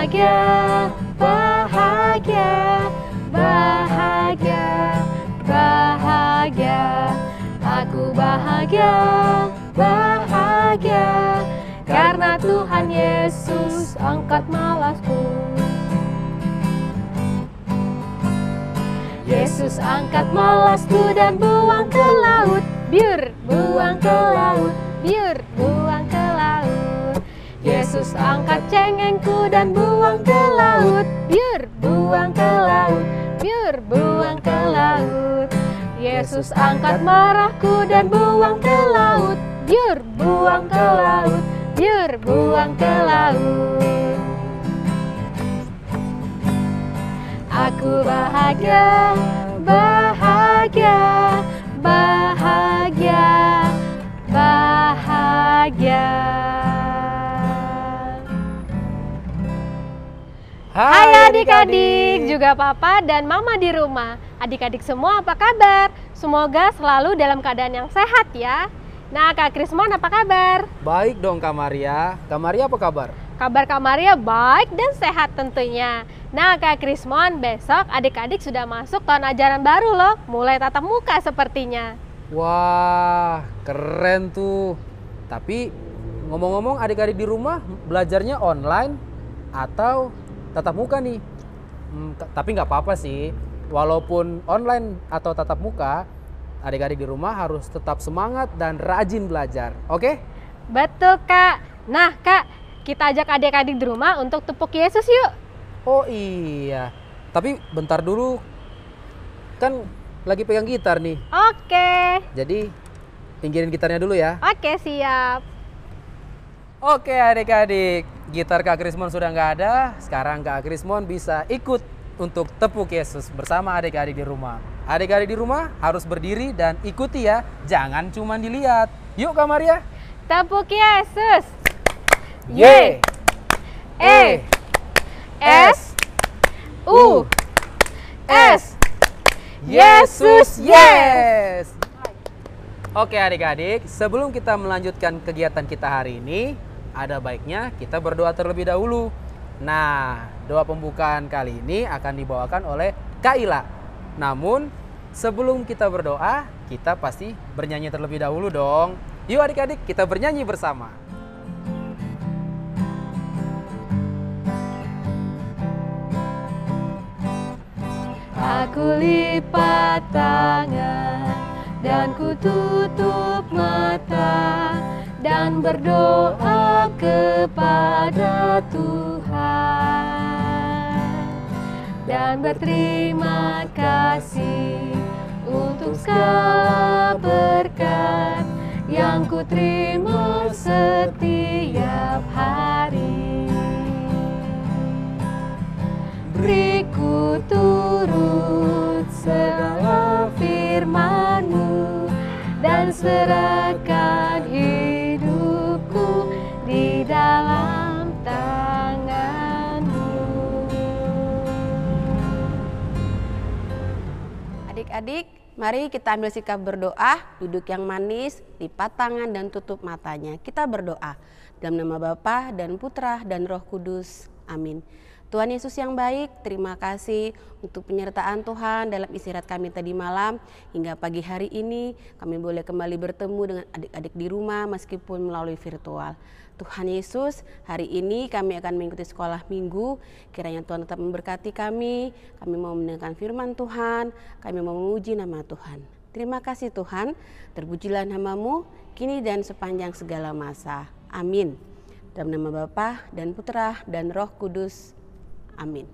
bahagia, bahagia, bahagia, bahagia. Aku bahagia, bahagia, karena Tuhan Yesus angkat malasku. Yesus angkat malasku dan buang ke laut. Biur, buang ke laut. Biur, buang ke laut. Yesus angkat cengengku dan buang ke laut. Biur, buang ke laut. Biur, buang ke laut. Yesus angkat marahku dan buang ke laut. Biur, buang ke laut. Biur, buang ke laut. Aku bahagia, bahagia, bahagia, bahagia. Hai adik-adik, juga papa dan mama di rumah. Adik-adik semua apa kabar? Semoga selalu dalam keadaan yang sehat ya. Nah, Kak Krismon apa kabar? Baik dong Kak Maria. Kak Maria apa kabar? Kabar Kak Maria baik dan sehat tentunya. Nah, Kak Krismon, besok adik-adik sudah masuk tahun ajaran baru loh. Mulai tatap muka sepertinya. Wah, keren tuh. Tapi ngomong-ngomong, adik-adik di rumah belajarnya online atau tatap muka nih? Tapi nggak apa-apa sih. Walaupun online atau tatap muka, adik-adik di rumah harus tetap semangat dan rajin belajar. Oke? Betul, Kak. Nah, Kak, kita ajak adik-adik di rumah untuk tepuk Yesus yuk. Oh iya. Tapi bentar dulu. Kan lagi pegang gitar nih. Oke. Jadi pinggirin gitarnya dulu ya. Oke, siap. Oke adik-adik, gitar Kak Krismon sudah nggak ada. Sekarang Kak Krismon bisa ikut untuk tepuk Yesus bersama adik-adik di rumah. Adik-adik di rumah harus berdiri dan ikuti ya. Jangan cuma dilihat. Yuk Kak Maria. Tepuk Yesus. Y. E. S. U. S. Yesus yes. Oke adik-adik, sebelum kita melanjutkan kegiatan kita hari ini, ada baiknya kita berdoa terlebih dahulu. Nah, doa pembukaan kali ini akan dibawakan oleh Kak Ila. Namun, sebelum kita berdoa, kita pasti bernyanyi terlebih dahulu dong. Yuk adik-adik, kita bernyanyi bersama. Aku lipat tangan dan ku tutup mata dan berdoa kepada Tuhan dan berterima kasih untuk segala berkat yang ku terima setiap hari. Beriku turut segala firman-Mu dan serahkan hidupku di dalam tangan-Mu. Adik-adik, mari kita ambil sikap berdoa, duduk yang manis, lipat tangan dan tutup matanya. Kita berdoa dalam nama Bapa dan Putra dan Roh Kudus. Amin. Tuhan Yesus yang baik, terima kasih untuk penyertaan Tuhan dalam istirahat kami tadi malam. Hingga pagi hari ini kami boleh kembali bertemu dengan adik-adik di rumah meskipun melalui virtual. Tuhan Yesus, hari ini kami akan mengikuti sekolah minggu. Kiranya Tuhan tetap memberkati kami mau mendengarkan firman Tuhan, kami mau memuji nama Tuhan. Terima kasih Tuhan, terpujilah nama-Mu kini dan sepanjang segala masa. Amin. Dalam nama Bapa dan Putra dan Roh Kudus. Amin.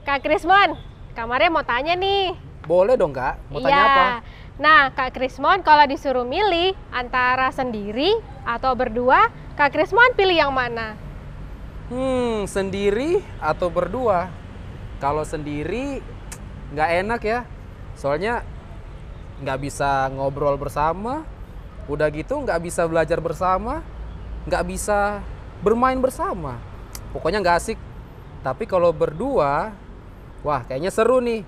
Kak Krismon, Kak Maria mau tanya nih. Boleh dong Kak, mau tanya apa? Nah, Kak Krismon kalau disuruh milih antara sendiri atau berdua, Kak Krismon pilih yang mana? Sendiri atau berdua? Kalau sendiri nggak enak ya, soalnya nggak bisa ngobrol bersama, udah gitu nggak bisa belajar bersama, nggak bisa bermain bersama, pokoknya nggak asik. Tapi kalau berdua, wah kayaknya seru nih.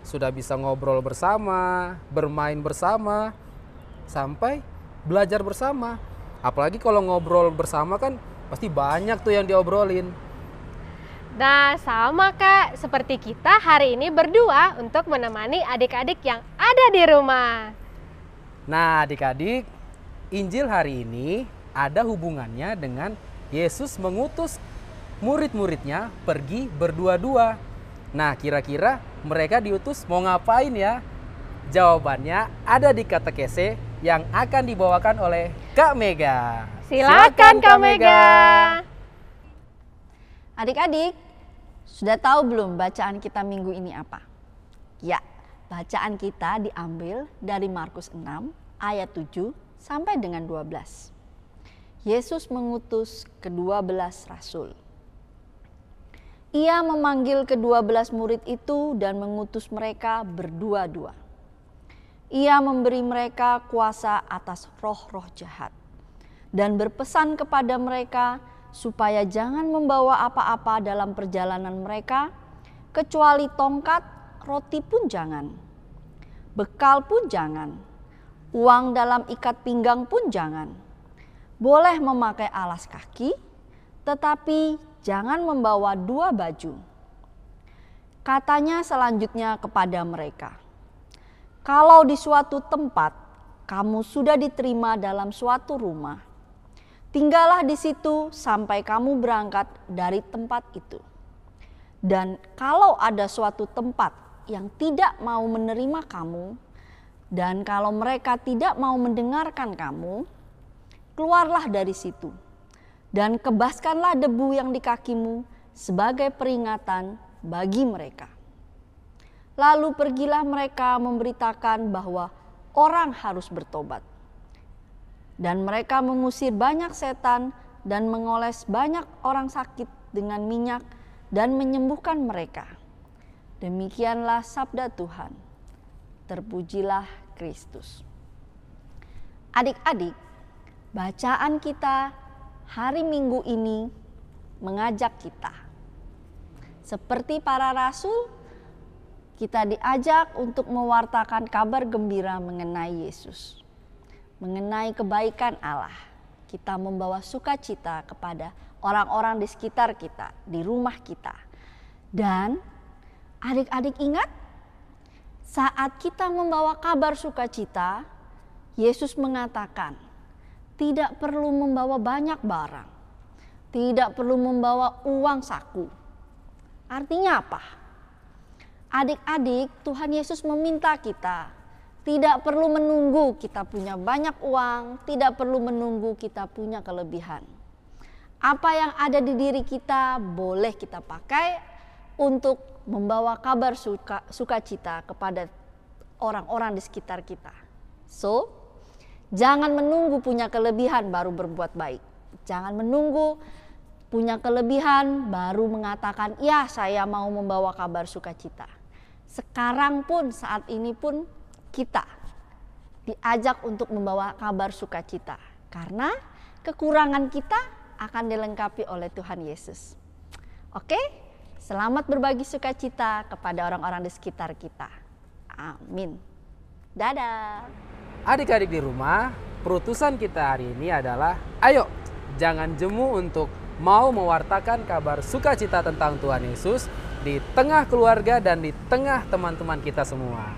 Sudah bisa ngobrol bersama, bermain bersama, sampai belajar bersama. Apalagi kalau ngobrol bersama kan pasti banyak tuh yang diobrolin. Nah, sama Kak, seperti kita hari ini berdua untuk menemani adik-adik yang ada di rumah. Nah, adik-adik, Injil hari ini ada hubungannya dengan Yesus mengutus murid-muridnya pergi berdua-dua. Nah, kira-kira mereka diutus mau ngapain ya? Jawabannya ada di katekese yang akan dibawakan oleh Kak Mega. Silakan Kak Mega. Adik-adik, sudah tahu belum bacaan kita minggu ini apa? Ya, bacaan kita diambil dari Markus 6 ayat 7 sampai dengan 12. Yesus mengutus ke-12 rasul. Ia memanggil ke-12 murid itu dan mengutus mereka berdua-dua. Ia memberi mereka kuasa atas roh-roh jahat dan berpesan kepada mereka supaya jangan membawa apa-apa dalam perjalanan mereka, kecuali tongkat, roti pun jangan, bekal pun jangan, uang dalam ikat pinggang pun jangan. Boleh memakai alas kaki, tetapi jangan membawa 2 baju. Katanya selanjutnya kepada mereka, kalau di suatu tempat kamu sudah diterima dalam suatu rumah, tinggallah di situ sampai kamu berangkat dari tempat itu. Dan kalau ada suatu tempat yang tidak mau menerima kamu, dan kalau mereka tidak mau mendengarkan kamu, keluarlah dari situ dan kebaskanlah debu yang di kakimu sebagai peringatan bagi mereka. Lalu pergilah mereka memberitakan bahwa orang harus bertobat. Dan mereka mengusir banyak setan dan mengoles banyak orang sakit dengan minyak dan menyembuhkan mereka. Demikianlah sabda Tuhan. Terpujilah Kristus. Adik-adik, bacaan kita hari Minggu ini mengajak kita. Seperti para rasul, kita diajak untuk mewartakan kabar gembira mengenai Yesus. Mengenai kebaikan Allah, kita membawa sukacita kepada orang-orang di sekitar kita, di rumah kita. Dan adik-adik ingat, saat kita membawa kabar sukacita, Yesus mengatakan, tidak perlu membawa banyak barang, tidak perlu membawa uang saku. Artinya apa? Adik-adik, Tuhan Yesus meminta kita tidak perlu menunggu kita punya banyak uang, tidak perlu menunggu kita punya kelebihan. Apa yang ada di diri kita boleh kita pakai untuk membawa kabar sukacita kepada orang-orang di sekitar kita. So, jangan menunggu punya kelebihan baru berbuat baik. Jangan menunggu punya kelebihan baru mengatakan, ya saya mau membawa kabar sukacita. Sekarang pun, saat ini pun, kita diajak untuk membawa kabar sukacita karena kekurangan kita akan dilengkapi oleh Tuhan Yesus. Oke, selamat berbagi sukacita kepada orang-orang di sekitar kita. Amin. Dadah. Adik-adik di rumah, perutusan kita hari ini adalah, ayo jangan jemu untuk mau mewartakan kabar sukacita tentang Tuhan Yesus di tengah keluarga dan di tengah teman-teman kita semua.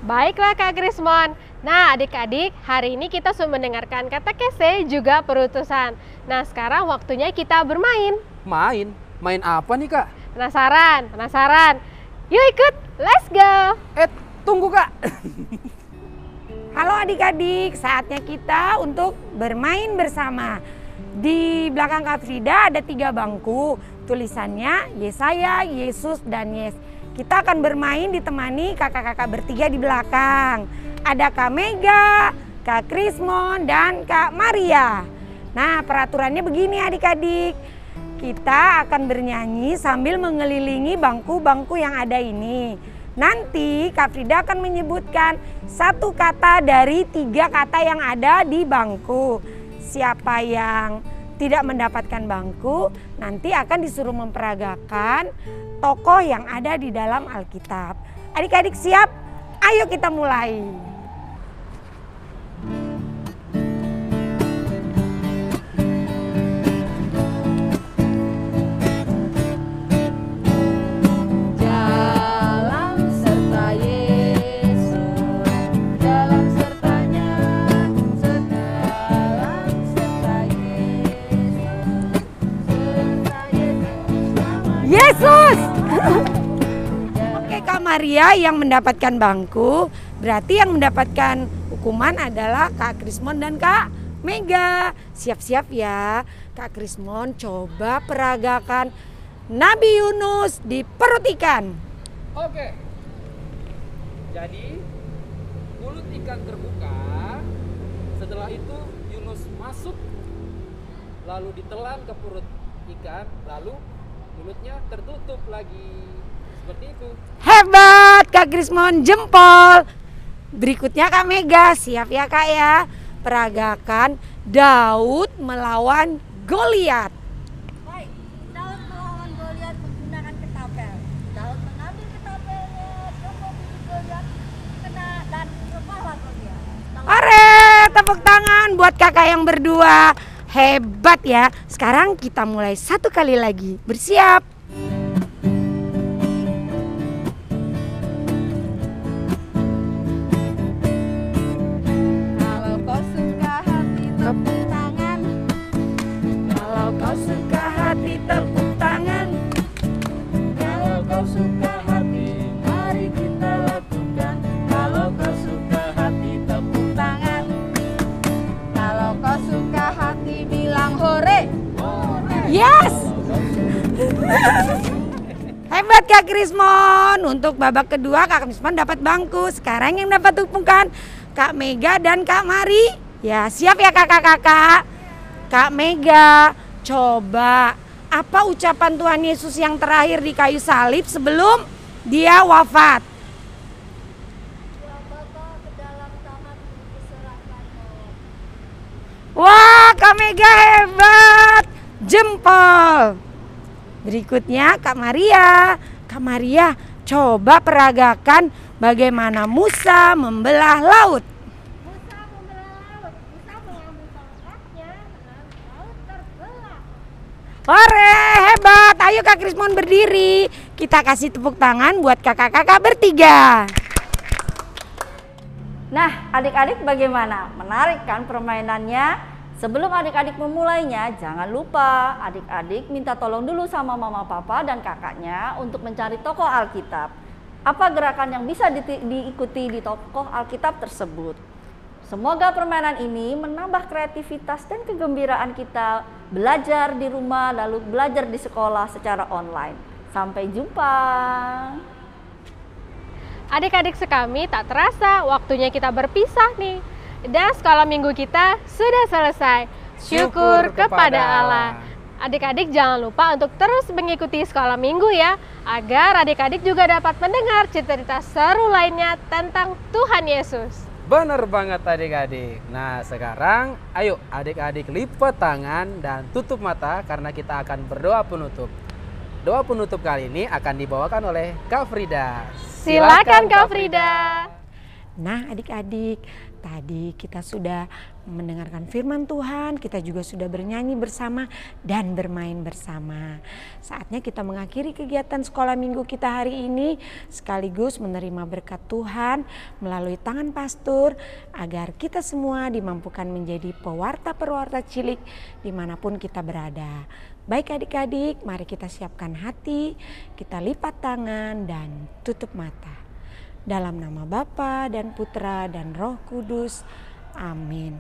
Baiklah Kak Krismon. Nah adik-adik, hari ini kita sudah mendengarkan katekese juga perutusan. Nah sekarang waktunya kita bermain. Main? Main apa nih Kak? Penasaran? Penasaran? Yuk ikut, let's go. Tunggu Kak. Halo adik-adik, saatnya kita untuk bermain bersama. Di belakang Kak Frida ada 3 bangku, tulisannya Yesaya, Yesus, dan Yes. Kita akan bermain ditemani kakak-kakak bertiga di belakang. Ada Kak Mega, Kak Krismon, dan Kak Maria. Nah, peraturannya begini adik-adik. Kita akan bernyanyi sambil mengelilingi bangku-bangku yang ada ini. Nanti Kak Frida akan menyebutkan 1 kata dari 3 kata yang ada di bangku. Siapa yang tidak mendapatkan bangku, nanti akan disuruh memperagakan tokoh yang ada di dalam Alkitab. Adik-adik siap? Ayo kita mulai. Yesus. Oke, Kak Maria yang mendapatkan bangku, berarti yang mendapatkan hukuman adalah Kak Krismon dan Kak Mega. Siap-siap ya, Kak Krismon coba peragakan Nabi Yunus di perut ikan. Oke. Jadi mulut ikan terbuka. Setelah itu Yunus masuk, lalu ditelan ke perut ikan, lalu mulutnya tertutup lagi. Seperti itu. Hebat Kak Krismon, jempol. Berikutnya Kak Mega, siap ya Kak ya. Peragakan Daud melawan Goliat. Baik, Daud melawan Goliat menggunakan ketapel. Daud mengambil ketapelnya, copot Goliat, kena dan rebalah Goliat. Ore, tepuk tangan buat kakak yang berdua. Hebat ya. Sekarang kita mulai satu kali lagi. Bersiap. Kalau kau suka hati tepuk tangan. Kalau kau suka hati tepuk tangan. Kalau kau suka hati, mari kita lakukan. Kalau kau suka hati, tepuk tangan. Kalau kau suka hati bilang hore. Yes. Hebat Kak Krismon. Untuk babak kedua Kak Krismon dapat bangku. Sekarang yang dapat tumpukan Kak Mega dan Kak Mari. Ya, siap ya kakak-kakak. Kak Mega, coba apa ucapan Tuhan Yesus yang terakhir di kayu salib sebelum dia wafat? Wah, Kak Mega hebat. Jempol. Berikutnya Kak Maria. Kak Maria, coba peragakan bagaimana Musa membelah laut. Musa membelah laut. Musa mengambil tongkatnya, laut terbelah. Ore, hebat. Ayo Kak Krismon berdiri. Kita kasih tepuk tangan buat kakak-kakak bertiga. Nah, adik-adik bagaimana? Menarik kan permainannya? Sebelum adik-adik memulainya, jangan lupa adik-adik minta tolong dulu sama mama, papa, dan kakaknya untuk mencari tokoh Alkitab. Apa gerakan yang bisa diikuti di tokoh Alkitab tersebut? Semoga permainan ini menambah kreativitas dan kegembiraan kita belajar di rumah lalu belajar di sekolah secara online. Sampai jumpa. Adik-adik sekami, tak terasa waktunya kita berpisah nih. Dan sekolah minggu kita sudah selesai. Syukur kepada Allah. Adik-adik jangan lupa untuk terus mengikuti sekolah minggu ya, agar adik-adik juga dapat mendengar cerita-cerita seru lainnya tentang Tuhan Yesus. Bener banget adik-adik. Nah sekarang ayo adik-adik lipat tangan dan tutup mata karena kita akan berdoa penutup. Doa penutup kali ini akan dibawakan oleh Kak Frida. Silakan Kak Frida. Nah adik-adik, tadi kita sudah mendengarkan firman Tuhan, kita juga sudah bernyanyi bersama dan bermain bersama. Saatnya kita mengakhiri kegiatan sekolah minggu kita hari ini, sekaligus menerima berkat Tuhan melalui tangan pastor, agar kita semua dimampukan menjadi pewarta-pewarta cilik dimanapun kita berada. Baik adik-adik, mari kita siapkan hati, kita lipat tangan dan tutup mata. Dalam nama Bapa dan Putra dan Roh Kudus. Amin.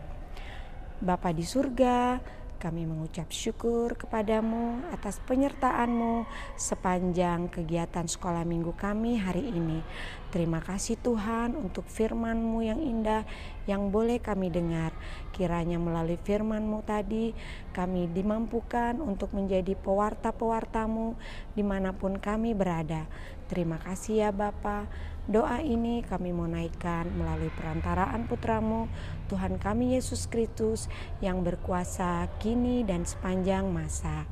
Bapa di surga, kami mengucap syukur kepadamu atas penyertaan-Mu sepanjang kegiatan sekolah minggu kami hari ini. Terima kasih Tuhan untuk firman-Mu yang indah yang boleh kami dengar. Kiranya melalui firman-Mu tadi kami dimampukan untuk menjadi pewarta-pewarta-Mu dimanapun kami berada. Terima kasih ya Bapa. Doa ini kami mau naikkan melalui perantaraan putra-Mu, Tuhan kami Yesus Kristus yang berkuasa kini dan sepanjang masa.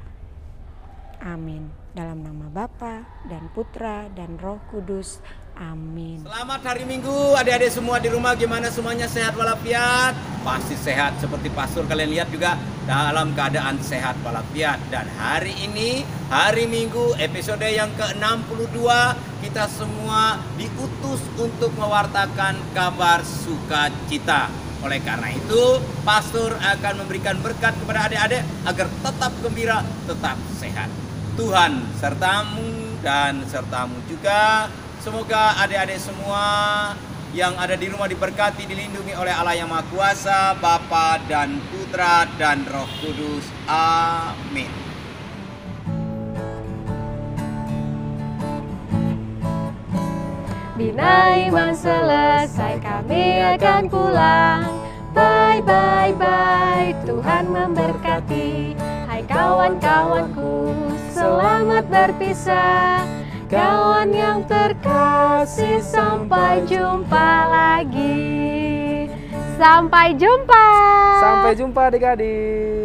Amin. Dalam nama Bapa dan Putra dan Roh Kudus. Amin. Selamat hari Minggu adik-adik semua di rumah, gimana semuanya sehat walafiat? Pasti sehat, seperti pastor kalian lihat juga dalam keadaan sehat walafiat. Dan hari ini, hari Minggu episode yang ke-62, kita semua diutus untuk mewartakan kabar sukacita. Oleh karena itu, pastor akan memberikan berkat kepada adik-adik agar tetap gembira, tetap sehat. Tuhan sertamu dan sertamu juga. Semoga adik-adik semua yang ada di rumah diberkati, dilindungi oleh Allah yang Maha Kuasa, Bapa dan Putra dan Roh Kudus. Amin. Bina iman selesai kami akan pulang. Bye bye bye, Tuhan memberkati. Hai kawan-kawanku, selamat berpisah. Kawan yang terkasih, sampai jumpa lagi. Sampai jumpa. Sampai jumpa adik-adik.